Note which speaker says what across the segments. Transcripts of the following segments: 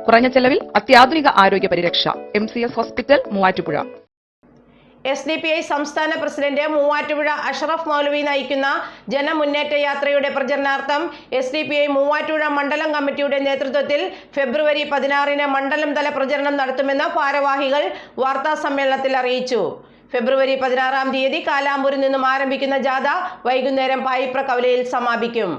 Speaker 1: കുറഞ്ഞ ചെലവിൽ അത്യാധുനിക ആരോഗ്യ പരിരക്ഷ. MCS hospital, Muvattupuzha.
Speaker 2: SDPI സംസ്ഥാന പ്രസിഡന്റ് മൂവാറ്റുപുഴ അഷ്റഫ് മൗലവി നയിക്കുന്ന ജനമുന്നേറ്റ യാത്രയുടെ പ്രചരണാർത്ഥം SDPI മൂവാറ്റുപുഴ മണ്ഡലം കമ്മിറ്റിയുടെ നേതൃത്വത്തിൽ ഫെബ്രുവരി 16-ന് മണ്ഡലം തല പ്രചരണം നടത്തുമെന്ന് ഭാരവാഹികൾ വാർത്താ സമ്മേളനത്തിൽ അറിയിച്ചു. ഫെബ്രുവരി 16-ാം തീയതി കാലാമ്പൂരിൽ നിന്നും ആരംഭിക്കുന്ന ജാഥ വൈകുന്നേരം പായിപ്ര കവലയിൽ സമാപിക്കും.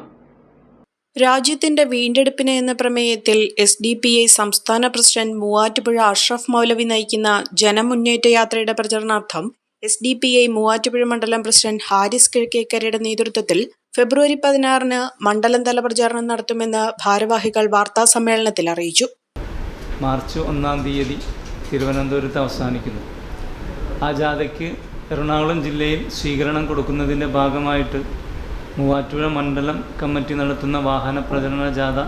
Speaker 3: രാജ്യത്തിന്റെ വീണ്ടെടുപ്പിന് എന്ന പ്രമേയത്തിൽ SDPI സംസ്ഥാന പ്രസിഡന്റ് മൂവാറ്റുപുഴ അഷ്റഫ് മൗലവി നയിക്കുന്ന ജനമുന്നേറ്റ യാത്രയുടെ പ്രചരണാർത്ഥം SDPI മൂവാറ്റുപുഴ മണ്ഡലം പ്രസിഡന്റ് ഹാരിസ് കിഴക്കേക്കരയുടെ നേതൃത്വത്തിൽ ഫെബ്രുവരി 16-ന് മണ്ഡലം തല പ്രചാരണം നടത്തുമെന്ന് ഭാരവാഹികൾ വാർത്താ സമ്മേളനത്തിൽ അറിയിച്ചു.
Speaker 4: മാർച്ച് 1-ാം തീയതി തിരുവനന്തപുരത്ത് അവസാനിക്കുന്നു. ആ ജാഥയ്ക്ക് എറണാകുളം ജില്ലയിൽ സ്വീകരണം കൊടുക്കുന്നതിൻ്റെ ഭാഗമായിട്ട് മൂവാറ്റുപുഴ മണ്ഡലം കമ്മിറ്റി നടത്തുന്ന വാഹന പ്രചരണ ജാഥ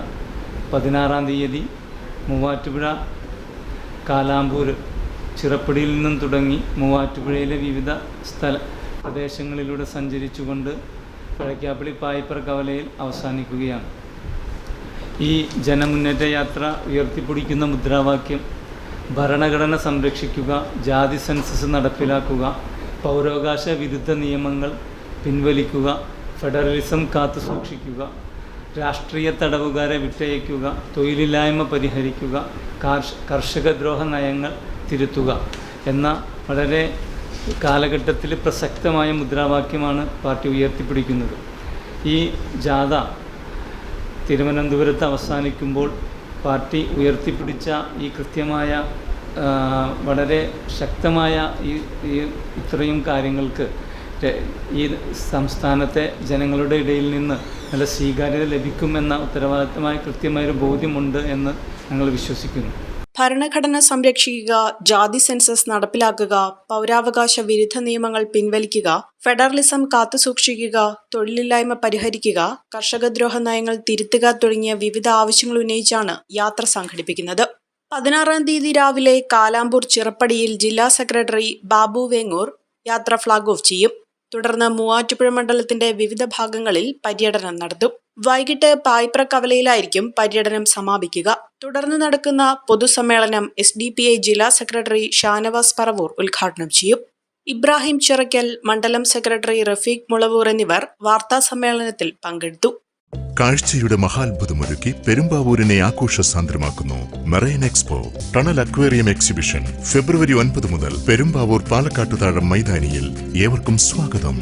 Speaker 4: 16-ാം തീയതി മൂവാറ്റുപുഴ കാലാമ്പൂർ ചിറപ്പടിയിൽ നിന്നും തുടങ്ങി മൂവാറ്റുപുഴയിലെ വിവിധ പ്രദേശങ്ങളിലൂടെ സഞ്ചരിച്ചുകൊണ്ട് കിഴക്കാപ്പള്ളി പായിപ്ര കവലയിൽ അവസാനിക്കുകയാണ്. ഈ ജനമുന്നേറ്റ യാത്ര ഉയർത്തിപ്പിടിക്കുന്ന മുദ്രാവാക്യം ഭരണഘടന സംരക്ഷിക്കുക, ജാതി സെൻസസ് നടപ്പിലാക്കുക, പൗരാവകാശ വിരുദ്ധ നിയമങ്ങൾ പിൻവലിക്കുക, ഫെഡറലിസം കാത്തുസൂക്ഷിക്കുക, രാഷ്ട്രീയ തടവുകാരെ വിട്ടയക്കുക, തൊഴിലില്ലായ്മ പരിഹരിക്കുക, കർഷകദ്രോഹ നയങ്ങൾ തിരുത്തുക എന്ന വളരെ കാലഘട്ടത്തിൽ പ്രസക്തമായ മുദ്രാവാക്യമാണ് പാർട്ടി ഉയർത്തിപ്പിടിക്കുന്നത്. ഈ ജാഥ തിരുവനന്തപുരത്ത് അവസാനിക്കുമ്പോൾ പാർട്ടി ഉയർത്തിപ്പിടിച്ച ഈ കൃത്യമായ വളരെ ശക്തമായ ഇത്രയും കാര്യങ്ങൾക്ക് ഈ സംസ്ഥാനത്തെ ജനങ്ങളുടെ ഇടയിൽ നിന്ന് നല്ല സ്വീകാര്യത ലഭിക്കുമെന്ന ഉത്തരവാദിത്തമായ കൃത്യമായൊരു ബോധ്യമുണ്ട് എന്ന് ഞങ്ങൾ വിശ്വസിക്കുന്നു.
Speaker 3: ഭരണഘടന സംരക്ഷിക്കുക, ജാതി സെൻസസ് നടപ്പിലാക്കുക, പൗരാവകാശ വിരുദ്ധ നിയമങ്ങൾ പിൻവലിക്കുക, ഫെഡറലിസം കാത്തുസൂക്ഷിക്കുക, തൊഴിലില്ലായ്മ പരിഹരിക്കുക, കർഷകദ്രോഹ നയങ്ങൾ തിരുത്തുക തുടങ്ങിയ വിവിധ ആവശ്യങ്ങൾ ഉന്നയിച്ചാണ് യാത്ര സംഘടിപ്പിക്കുന്നത്. 16-ാം തീയതി രാവിലെ കാലാമ്പൂർ ചിറപ്പടിയിൽ ജില്ലാ സെക്രട്ടറി ബാബു വേങ്ങൂർ യാത്ര ഫ്ളാഗ് ഓഫ് ചെയ്യും. തുടർന്ന് മൂവാറ്റുപുഴ മണ്ഡലത്തിന്റെ വിവിധ ഭാഗങ്ങളിൽ പര്യടനം നടത്തും. വൈകിട്ട് പായിപ്ര കവലയിലായിരിക്കും പര്യടനം സമാപിക്കുക. തുടർന്ന് നടക്കുന്ന പൊതുസമ്മേളനം SDPI ജില്ലാ സെക്രട്ടറി ഷാനവാസ് പറവൂർ ഉദ്ഘാടനം ചെയ്യും. ഇബ്രാഹിം ചിറക്കൽ, മണ്ഡലം സെക്രട്ടറി റഫീഖ് മുളവൂർ എന്നിവർ വാർത്താ സമ്മേളനത്തിൽ പങ്കെടുത്തു.
Speaker 5: കാഴ്ചയുടെ മഹാത്ഭുതമൊരുക്കി പെരുമ്പാവൂരിനെ ആഘോഷസാന്ദ്രമാക്കുന്നു marine expo tunnel aquarium exhibition. ഫെബ്രുവരി 9 മുതൽ പെരുമ്പാവൂർ പാലക്കാട്ടുതാഴം മൈതാനിയിൽ. ഏവർക്കും സ്വാഗതം.